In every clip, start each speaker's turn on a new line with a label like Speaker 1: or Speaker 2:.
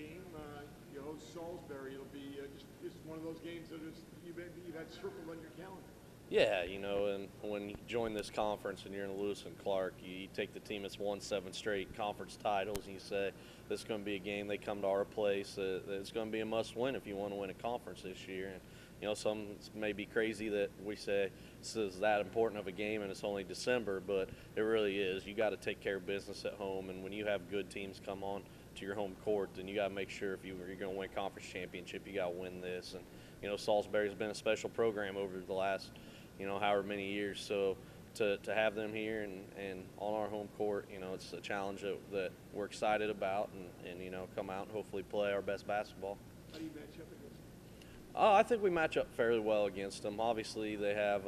Speaker 1: game. You host Salisbury. It'll be just one of those games that you've had circled on your calendar.
Speaker 2: Yeah, and when you join this conference and you're in Lewis and Clark, you take the team that's won 7 straight conference titles and you say, this is going to be a game they come to our place. It's going to be a must-win if you want to win a conference this year. And, some may be crazy that we say this is that important of a game and it's only December, but it really is. You got to take care of business at home, and when you have good teams come on to your home court, then you got to make sure if you're going to win a conference championship, you got to win this. And, Salisbury's been a special program over the last however many years. So to have them here and on our home court, it's a challenge that we're excited about and come out and hopefully play our best basketball.
Speaker 1: How do you match up against them?
Speaker 2: I think we match up fairly well against them. Obviously, they have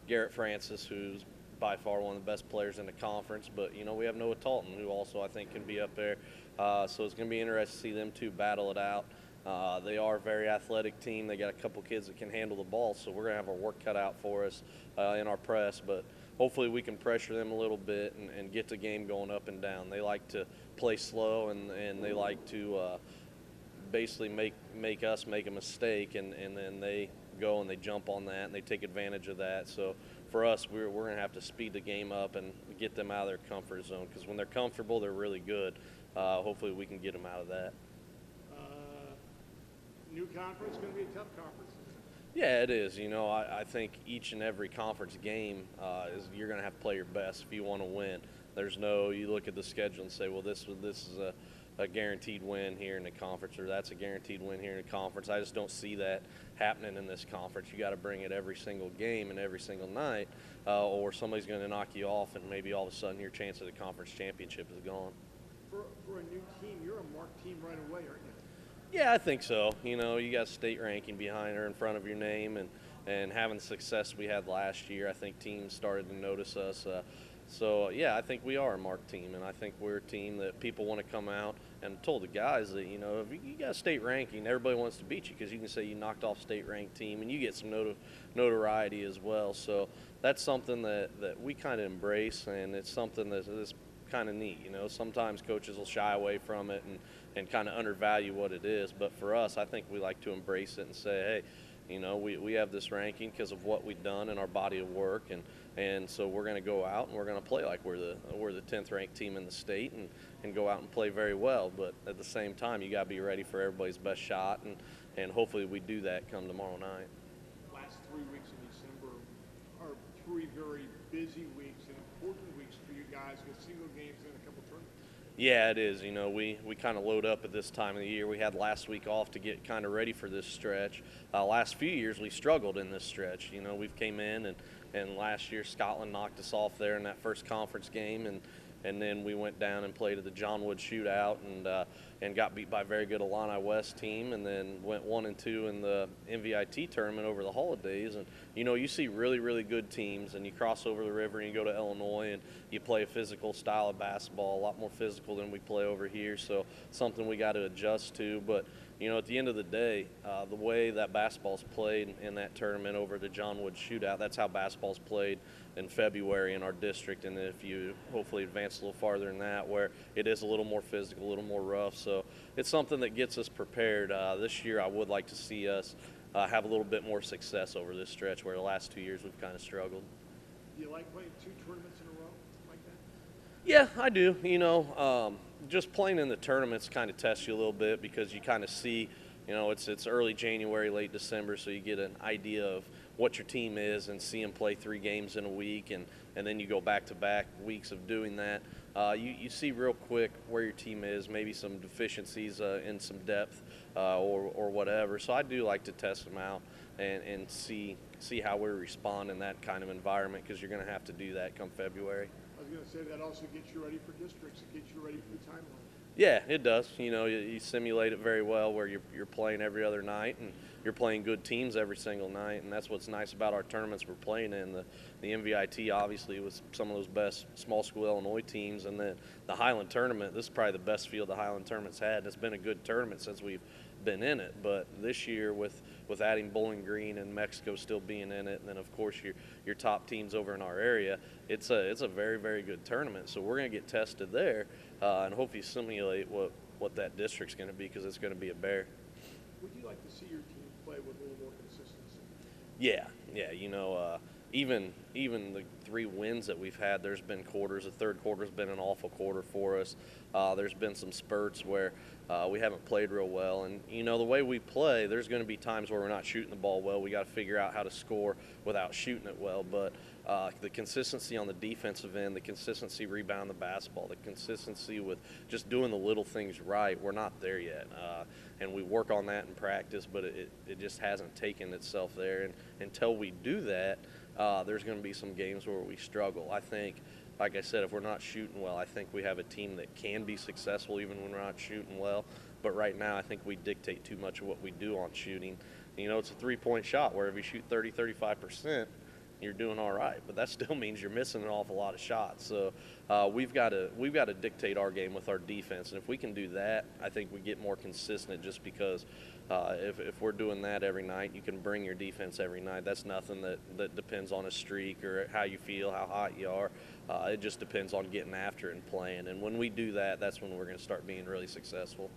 Speaker 2: Garrett Francis, who's by far one of the best players in the conference, but, we have Noah Talton, who also I think can be up there. So it's going to be interesting to see them two battle it out. They are a very athletic team. They got a couple kids that can handle the ball, so we're going to have our work cut out for us in our press. But hopefully we can pressure them a little bit and get the game going up and down. They like to play slow, and they like to basically make us make a mistake, and then they go and they jump on that, and they take advantage of that. So for us, we're going to have to speed the game up and get them out of their comfort zone, because when they're comfortable, they're really good. Hopefully we can get them out of that.
Speaker 1: New conference going to be a tough conference.
Speaker 2: Yeah, it is. I think each and every conference game is you're going to have to play your best if you want to win. There's no, you look at the schedule and say, well, this is a guaranteed win here in the conference, or that's a guaranteed win here in the conference. I just don't see that happening in this conference. You got to bring it every single game and every single night, or somebody's going to knock you off, and maybe all of a sudden your chance at the conference championship is gone.
Speaker 1: For a new team, you're a marked team right away, aren't you?
Speaker 2: Yeah, I think so. You got state ranking behind or in front of your name, and having the success we had last year, I think teams started to notice us. So, yeah, I think we are a marked team, and I think we're a team that people want to come out. And told the guys that, if you got state ranking, everybody wants to beat you, because you can say you knocked off state-ranked team, and you get some notoriety as well. So that's something that we kind of embrace, and it's something that is kind of neat. Sometimes coaches will shy away from it and kind of undervalue what it is. But for us, I think we like to embrace it and say, hey, we have this ranking because of what we've done in our body of work, and so we're going to go out and we're going to play like we're the 10th ranked team in the state and go out and play very well. But at the same time, you got to be ready for everybody's best shot, and hopefully we do that come tomorrow night.
Speaker 1: Last 3 weeks in December are 3 very busy weeks and important weeks for you guys with single games and a couple tournaments.
Speaker 2: Yeah, it is. We kind of load up at this time of the year. We had last week off to get kind of ready for this stretch. Last few years we struggled in this stretch. We've came in and last year Scotland knocked us off there in that first conference game, and then we went down and played at the John Wood shootout and got beat by a very good Illini West team, and then went 1-2 in the MVIT tournament over the holidays. And you see really, really good teams, and you cross over the river and you go to Illinois and you play a physical style of basketball, a lot more physical than we play over here. So something we got to adjust to. But at the end of the day, the way that basketball's played in that tournament over the John Wood shootout, that's how basketball's played in February in our district. And if you hopefully advance a little farther than that, where it is a little more physical, a little more rough. So it's something that gets us prepared. This year I would like to see us have a little bit more success over this stretch, where the last 2 years we've kind of struggled.
Speaker 1: Do you like playing 2 tournaments in a row like that?
Speaker 2: Yeah, I do. Just playing in the tournaments kind of tests you a little bit, because you kind of see, it's early January, late December, so you get an idea of what your team is and see them play 3 games in a week, and then you go back-to-back weeks of doing that. You see real quick where your team is, maybe some deficiencies in some depth or whatever. So I do like to test them out and see how we respond in that kind of environment, because you're going to have to do that come February.
Speaker 1: I was going to say that also gets you ready for districts. It gets you ready for the timeline.
Speaker 2: Yeah, it does. You simulate it very well, where you're playing every other night and you're playing good teams every single night, and that's what's nice about our tournaments we're playing in. The MVIT obviously was some of those best small school Illinois teams, and then the Highland tournament, this is probably the best field the Highland tournament's had. It's been a good tournament since we've been in it. But this year with adding Bowling Green and Mexico still being in it, and then of course your top teams over in our area, it's a very, very good tournament. So we're going to get tested there and hopefully simulate what that district's going to be, because it's going to be a bear.
Speaker 1: Would you like to see your team play with a little more consistency?
Speaker 2: Yeah. Even the 3 wins that we've had, there's been quarters. The third quarter's been an awful quarter for us. There's been some spurts where we haven't played real well. And, the way we play, there's going to be times where we're not shooting the ball well. We got to figure out how to score without shooting it well. But the consistency on the defensive end, the consistency rebounding the basketball, the consistency with just doing the little things right, we're not there yet. And we work on that in practice, but it just hasn't taken itself there. And until we do that, there's going to be some games where we struggle. I think, like I said, if we're not shooting well, I think we have a team that can be successful even when we're not shooting well. But right now, I think we dictate too much of what we do on shooting. It's a 3-point shot where if you shoot 35%, you're doing all right. But that still means you're missing an awful lot of shots. So we've got to dictate our game with our defense. And if we can do that, I think we get more consistent, just because if we're doing that every night, you can bring your defense every night. That's nothing that depends on a streak or how you feel, how hot you are. It just depends on getting after it and playing. And when we do that, that's when we're going to start being really successful.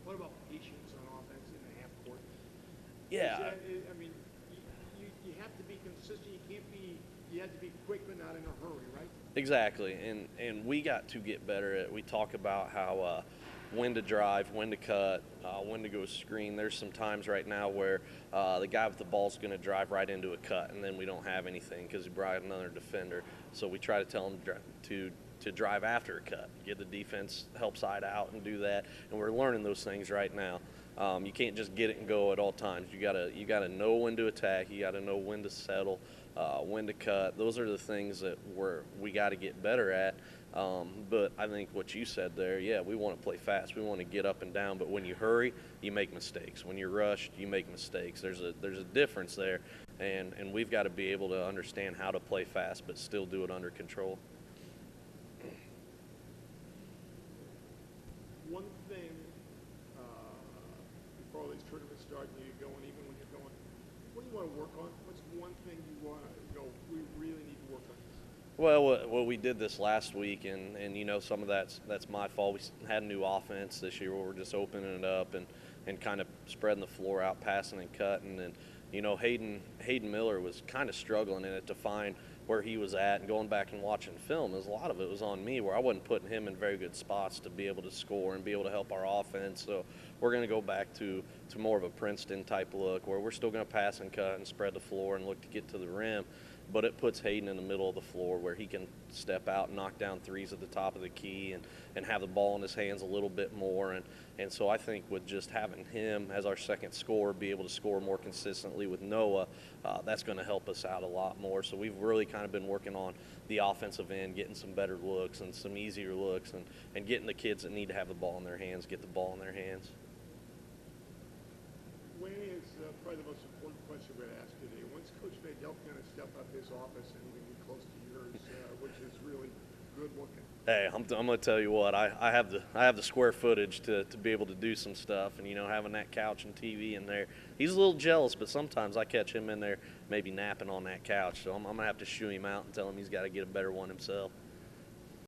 Speaker 1: What about patience on offense in the half court?
Speaker 2: Yeah.
Speaker 1: You have to be consistent. You have to be quick but not in a hurry, right?
Speaker 2: Exactly. And we got to get better at, we talk about how when to drive, when to cut, when to go screen. There's some times right now where the guy with the ball is going to drive right into a cut, and then we don't have anything because he brought another defender. So we try to tell him to drive after a cut, get the defense help side out and do that. And we're learning those things right now. You can't just get it and go at all times. You gotta know when to attack. You gotta know when to settle, when to cut. Those are the things that we got to get better at. But I think what you said there, yeah, we want to play fast. We want to get up and down. But when you hurry, you make mistakes. When you're rushed, you make mistakes. There's a difference there, and we've got to be able to understand how to play fast but still do it under control.
Speaker 1: One thing before all these tournaments start, and you're going, even when you're going, what do you want to work on? What's one thing you want to go, we really need to work on?
Speaker 2: Well, we did this last week, and some of that's my fault. We had a new offense this year where we're just opening it up and kind of spreading the floor out, passing and cutting. And Hayden Miller was kind of struggling in it to find where he was at, and going back and watching film, a lot of it was on me, where I wasn't putting him in very good spots to be able to score and be able to help our offense. So we're going to go back to more of a Princeton type look, where we're still going to pass and cut and spread the floor and look to get to the rim. But it puts Hayden in the middle of the floor where he can step out and knock down threes at the top of the key and have the ball in his hands a little bit more. And so I think with just having him as our second scorer, be able to score more consistently with Noah, that's going to help us out a lot more. So we've really kind of been working on the offensive end, getting some better looks and some easier looks, and getting the kids that need to have the ball in their hands, get the ball in their hands.
Speaker 1: When is probably the most important question we're going to ask today? When's Coach Nadel going to step up his office and we get close to yours, which is really good looking?
Speaker 2: Hey, I'm going to tell you what, I have the square footage to be able to do some stuff, and having that couch and TV in there. He's a little jealous, but sometimes I catch him in there maybe napping on that couch, so I'm going to have to shoo him out and tell him he's got to get a better one himself.